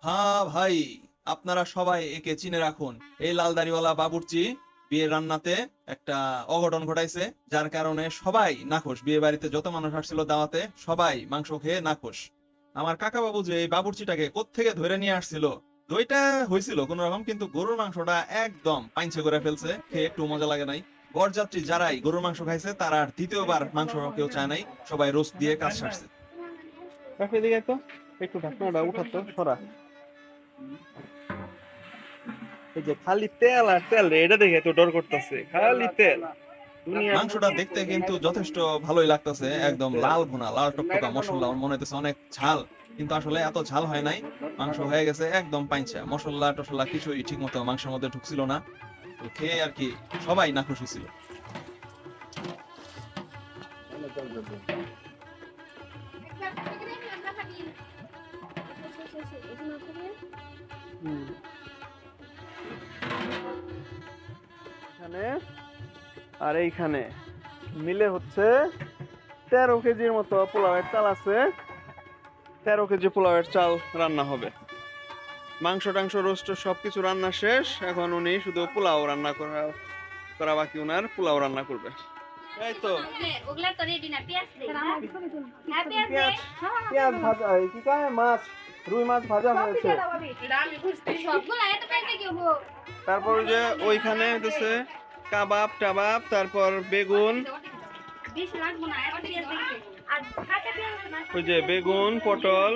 হ্যাঁ ভাই, আপনারা সবাই একে চিনে রাখুন। এই লাল দাড়িওয়ালা বাবুর্চি বিয়ের রান্নাতে একটা অঘটন ঘটাইছে, যার কারণে সবাই নাখোশ। বিয়ে বাড়িতে যত মানুষ আসছিল দাওয়াতে সবাই মাংস খেয়ে নাখোশ। আমার কাকা বাবু যে এই বাবুর্চিটাকে কোত্থেকে ধরে নিয়ে আসছিল, দইটা হয়েছিল কোন রকম, কিন্তু গরুর মাংসটা একদম পাইঞ্চে করে ফেলছে, খেয়ে একটু মজা লাগে নাই। বরযাত্রী যারাই গরুর মাংস খাইছে তারা আর দ্বিতীয়বার মাংস কেউ চায় নাই, সবাই রোস্ট দিয়ে কাজ সারছে। কাকু এদিকে তো একটু ঢাকনাটা উঠাতো সরা। এই যে খালি তেল আর তেল রে, এটা দেখে তো ডর করতেছে, খালি তেল। মাংসটা দেখতে কিন্তু যথেষ্ট ভালোই লাগতেছে, একদম লাল ভুনা, লাল টকটকা মশলা, মনে হইতেছে অনেক ঝাল, কিন্তু আসলে এত ঝাল হয় নাই। মাংস হয়ে গেছে একদম পাইঞ্চা, মশলা টশলা কিছুই ঠিক মতো মাংসের মধ্যে ঢুকছিল না। তো খেয়ে আর কি সবাই নাখুশি ছিল। এখানে আর এইখানে মিলে হচ্ছে 13 কেজির মতো পোলাওয়ের চাল আছে। 13 কেজি পোলাওয়ের চাল রান্না হবে। মাংস টাংস রোস্ট সবকিছু রান্না শেষ, এখন উনি শুধু পোলাও রান্না করা বাকি, উনার পোলাও রান্না করবে। এই তো ওগুলা তো রেডি না, পেঁয়াজ দে। হ্যাঁ পেঁয়াজ দে। পেঁয়াজ ভাজা, কি কয় মাছ, রুই মাছ ভাজা হয়েছে। সবগুলা এত টাইমে কি হবো? তারপর যে ওইখানে হচ্ছে কাবাব টাবাব, তারপর বেগুন, বেশি লাগবো না, এত পেঁয়াজ দে। আর কাঁচা পেঁয়াজ আছে না? ওই যে বেগুন পটল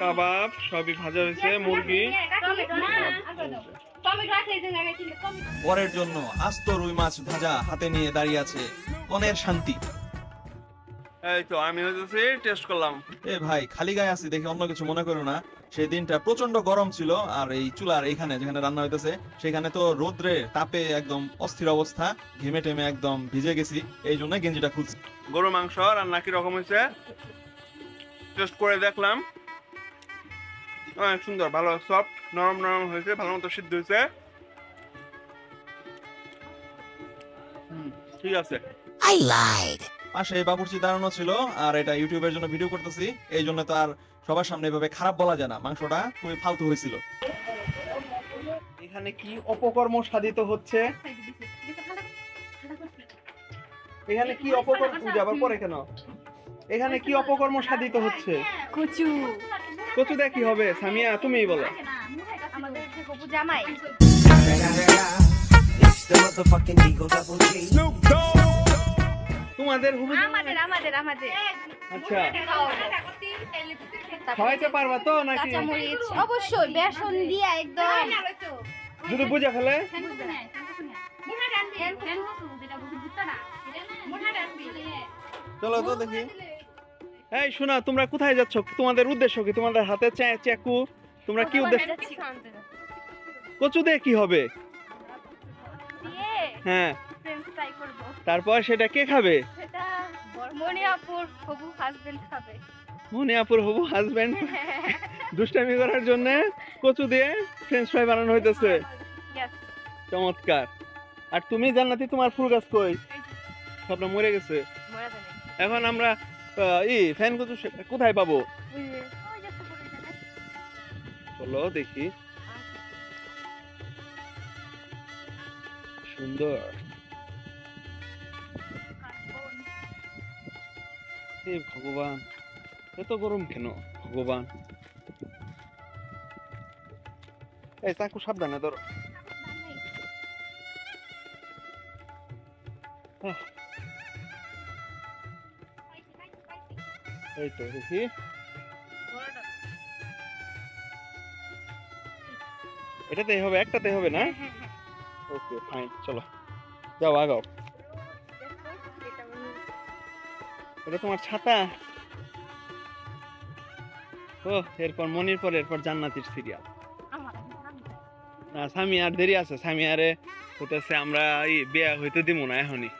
কাবাব সবই ভাজা হয়েছে, মুরগি। টমেটো না, টমেটো আছে এই জায়গায়, কিন্তু টমেটো পরের জন্য আস্ত রুই মাছ ভাজা হাতে নিয়ে দাঁড়িয়ে আছে কনের শান্তি। এই তো আমি হচ্ছে টেস্ট করলাম। এ ভাই, খালি গায়ে আছি দেখে অন্য কিছু মনে করো না। সেই দিনটা প্রচন্ড গরম ছিল, আর এই চুলার এখানে যেখানে রান্না হইতেছে সেখানে তো রোদ্রে তাপে একদম অস্থির অবস্থা, ঘেমে টেমে একদম ভিজে গেছি, এই জন্য গেঞ্জিটা খুলছি। গরু মাংস রান্না কি রকম হয়েছে টেস্ট করে দেখলাম, অনেক সুন্দর, ভালো সফট নরম নরম হয়েছে, ভালো মতো সিদ্ধ হয়েছে। ঠিক আছে। পাশে বাবুর্চি দাঁড়ানো ছিল, আর এটা ইউটিউবের জন্য ভিডিও করতেছি, এই জন্য তো আর সবার সামনে এভাবে খারাপ বলা যায় না। মাংসটা খুবই ফালতু হয়েছিল। এখানে কি অপকর্ম সাধিত হচ্ছে? এখানে কি অপকর্ম, পূজা আবার পরে কেন? এখানে কি অপকর্ম সাধিত হচ্ছে? কচু। কচু দিয়ে কি হবে সামিয়া, তুমিই বলো। আমাদের যে কপু জামাই। তোমাদের হুবু আমাদের আমাদের আমাদের। আচ্ছা, খাওয়াইতে পারবা তো নাকি? কাঁচা মরিচ অবশ্যই বেসন দিয়া একদম। যদি বুঝে ফেলে চলো তো দেখি। এই শোনা, তোমরা কোথায় যাচ্ছ? তোমাদের উদ্দেশ্য কি? তোমাদের হাতে চাকু, তোমরা কি উদ্দেশ্য? কচু দিয়ে কি হবে? হ্যাঁ, তারপর সেটা কে খাবে? মনিয়াপুর হবু হাজবেন্ড খাবে। মনিয়াপুর হবু হাজবেন্ড দুষ্টামি করার জন্য কচু দিয়ে ফ্রেঞ্চ ফ্রাই বানানো হইতেছে। চমৎকার। আর তুমি জান্নাতি, তোমার ফুল গাছ কই? সবটা মরে গেছে। এখন আমরা ফ্যান কচু কোথায় পাবো? চলো দেখি। সুন্দর। হে ভগবান, এত গরম কেন ভগবান? এই চাকু সাবধানে ধরো। এই তো দেখি। এটাতেই হবে, একটাতেই হবে না? ওকে ফাইন, চলো যাও আগাও। এটা তোমার ছাতা? ও, এরপর মনির পর এরপর জান্নাতির সিরিয়াল। না, সামিয়ার দেরি আছে। সামিয়ারে হইতেছে আমরা বিয়া হইতে দিব না এখনই,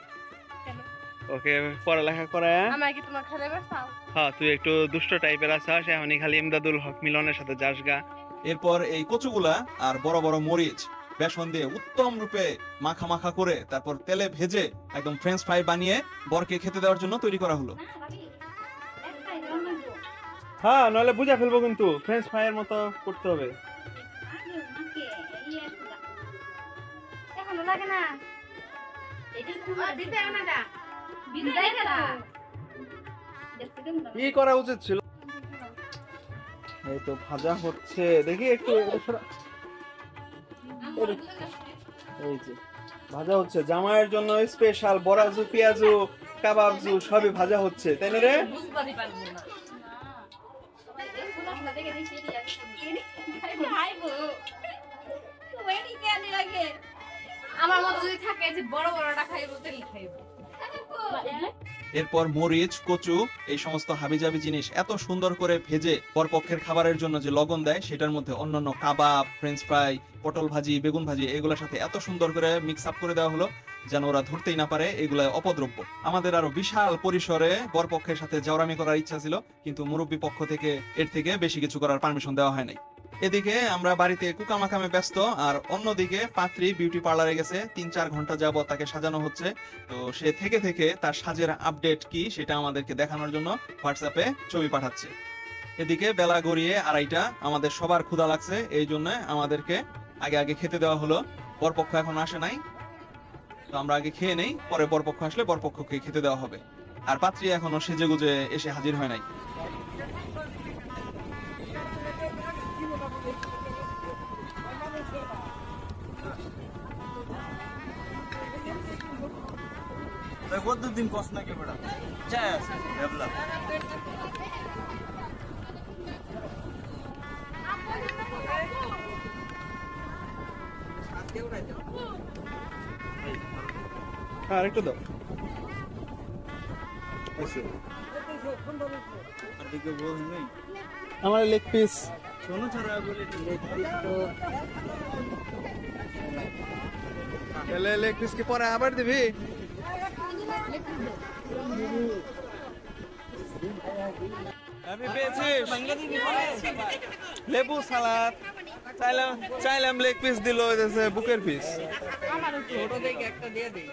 ওকে পড়ালেখা করায়। আমাকে তোমার খালে বাসাও। হ্যাঁ, তুই একটু দুষ্ট টাইপের আছিস, এখনই খালি ইমদাদুল হক মিলনের সাথে যাস গা। এরপর এই কচুগুলা আর বড় বড় মরিচ বেসন দিয়ে উত্তম রূপে মাখা মাখা করে তারপর তেলে ভেজে একদম ফ্রেঞ্চ ফ্রাই বানিয়ে বরকে খেতে দেওয়ার জন্য তৈরি করা হলো। হ্যাঁ, নইলে বুঝা ফেলবো, কিন্তু ফ্রেঞ্চ ফ্রাইয়ের মতো করতে হবে। লাগে না এটা দিতে না দা বিদায় করা কি করা উচিত ছিল? এই তো ভাজা হচ্ছে, দেখি একটু এই যে ভাজা হচ্ছে জামাইয়ের জন্য স্পেশাল বড়াজু পেঁয়াজু কাবাবজু সবই ভাজা হচ্ছে, তাই না রে? আমার মতো যদি থাকে যে বড় বড়টা খাইবো তাহলে খাইবো। এরপর মরিচ কচু এই সমস্ত হাবিজাবি জিনিস এত সুন্দর করে ভেজে পরপক্ষের খাবারের জন্য যে লবণ দেয় সেটার মধ্যে অন্যান্য কাবাব, ফ্রেঞ্চ ফ্রাই, পটল ভাজি, বেগুন ভাজি এগুলোর সাথে এত সুন্দর করে মিক্স আপ করে দেওয়া হলো যেন ওরা ধরতেই না পারে এগুলা অপদ্রব্য। আমাদের আরো বিশাল পরিসরে বরপক্ষের সাথে জাওরামি করার ইচ্ছা ছিল, কিন্তু মুরব্বী পক্ষ থেকে এর থেকে বেশি কিছু করার পারমিশন দেওয়া হয় নাই। এদিকে আমরা বাড়িতে কুকামাকামে ব্যস্ত, আর অন্যদিকে পাত্রী বিউটি পার্লারে গেছে, 3-4 ঘন্টা যাবত তাকে সাজানো হচ্ছে। তো সে থেকে থেকে তার সাজের আপডেট কি সেটা আমাদেরকে দেখানোর জন্য হোয়াটসঅ্যাপে ছবি পাঠাচ্ছে। এদিকে বেলা গড়িয়ে 2:30, আমাদের সবার ক্ষুধা লাগছে, এই জন্য আমাদেরকে আগে আগে খেতে দেওয়া হলো। বরপক্ষ এখন আসে নাই, তো আমরা আগে খেয়ে নেই, পরে বরপক্ষ আসলে বরপক্ষকে খেতে দেওয়া হবে। আর পাত্রী এখনো সেজেগুজে এসে হাজির হয় নাই। কতদিন কস নাকি বেড়া চাই আছে দেবলা আর একটু দাও আমার লেগ পিস শোনো ছাড়া বলে লেগ পিস তো লেগ পিস কি পরে আবার দিবি? আমি পেয়েছিস লেবু সালাদ চাইলাম লেগ পিস দিল বুকের পিস। ছোট দেখে একটা দিয়ে দিই।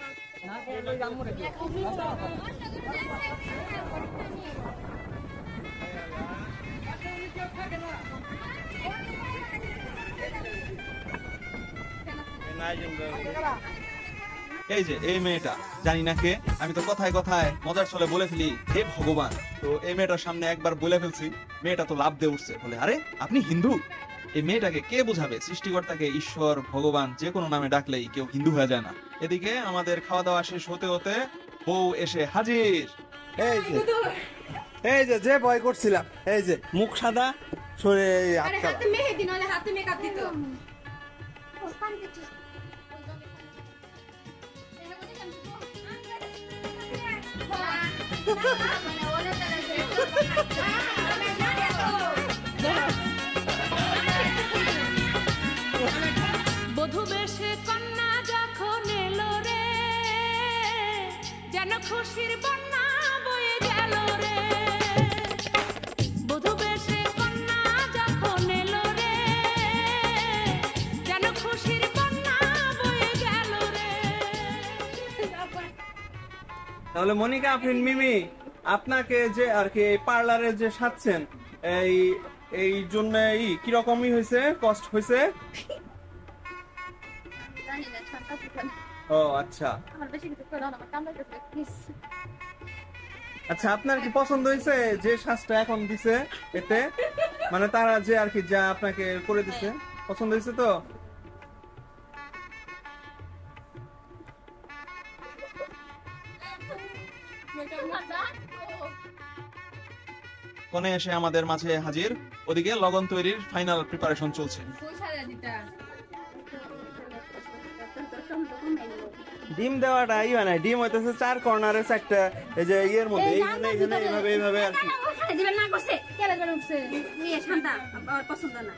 এই যে এই মেয়েটা জানি না কে, আমি তো কথায় কথায় মজার ছলে বলে ফেলি হে ভগবান। তো এই মেয়েটার সামনে একবার বলে ফেলছি, মেয়েটা তো লাভ দিয়ে উঠছে, বলে আরে আপনি হিন্দু? এই মেয়েটাকে কে বুঝাবে সৃষ্টিকর্তাকে ঈশ্বর ভগবান যে কোনো নামে ডাকলেই কেউ হিন্দু হয়ে যায় না। এদিকে আমাদের খাওয়া দাওয়া শেষ হতে হতে বউ এসে হাজির। এই যে ভয় করছিলাম, এই যে মুখ সাদা সরে আরে হাতে মেহেদি নলে হাতে মেকআপ দিত। বধূ বেশে কন্যা যখন এলো রে, যেন খুশির বন্যা বয়ে গেল রে। বধূ বেশে কন্যা যখন এলো রে, যেন খুশির বন্যা বয়ে গেল রে। তাহলে মনিকা আফরিন মিমি, আপনাকে যে আর কি পার্লারে যে সাজছেন এই জন্য কিরকমই হয়েছে, কষ্ট হয়েছে? ও আচ্ছা আচ্ছা, আপনার কি পছন্দ হয়েছে যে সাজটা এখন দিছে এতে, মানে তারা যে আর কি যা আপনাকে করে দিছে পছন্দ হয়েছে তো? কোণে এসে আমাদের মাঝে হাজির। ওদিকে লগন তৈরির ফাইনাল প্রিপারেশন চলছে। ডিম দেওয়াটা হয় না, ডিম হইতেছে 4 কর্নারে 4টা, এই যে ইয়ের মধ্যে এইখানে এইভাবে আর কি। দিবেন না করছে কেন করে উঠছে নিয়ে শান্তা আর পছন্দ না।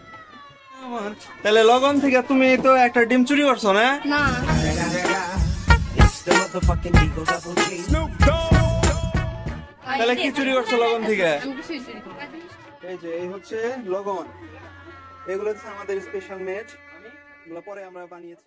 তাহলে লগন থেকে তুমি তো একটা ডিম চুরি করছো না? না তাহলে কি চুরি করছো লগন থেকে? আমি কিছুই চুরি করি না। এই যে এই হচ্ছে লগন, এগুলো হচ্ছে আমাদের স্পেশাল মেড, এগুলো পরে আমরা বানিয়েছি।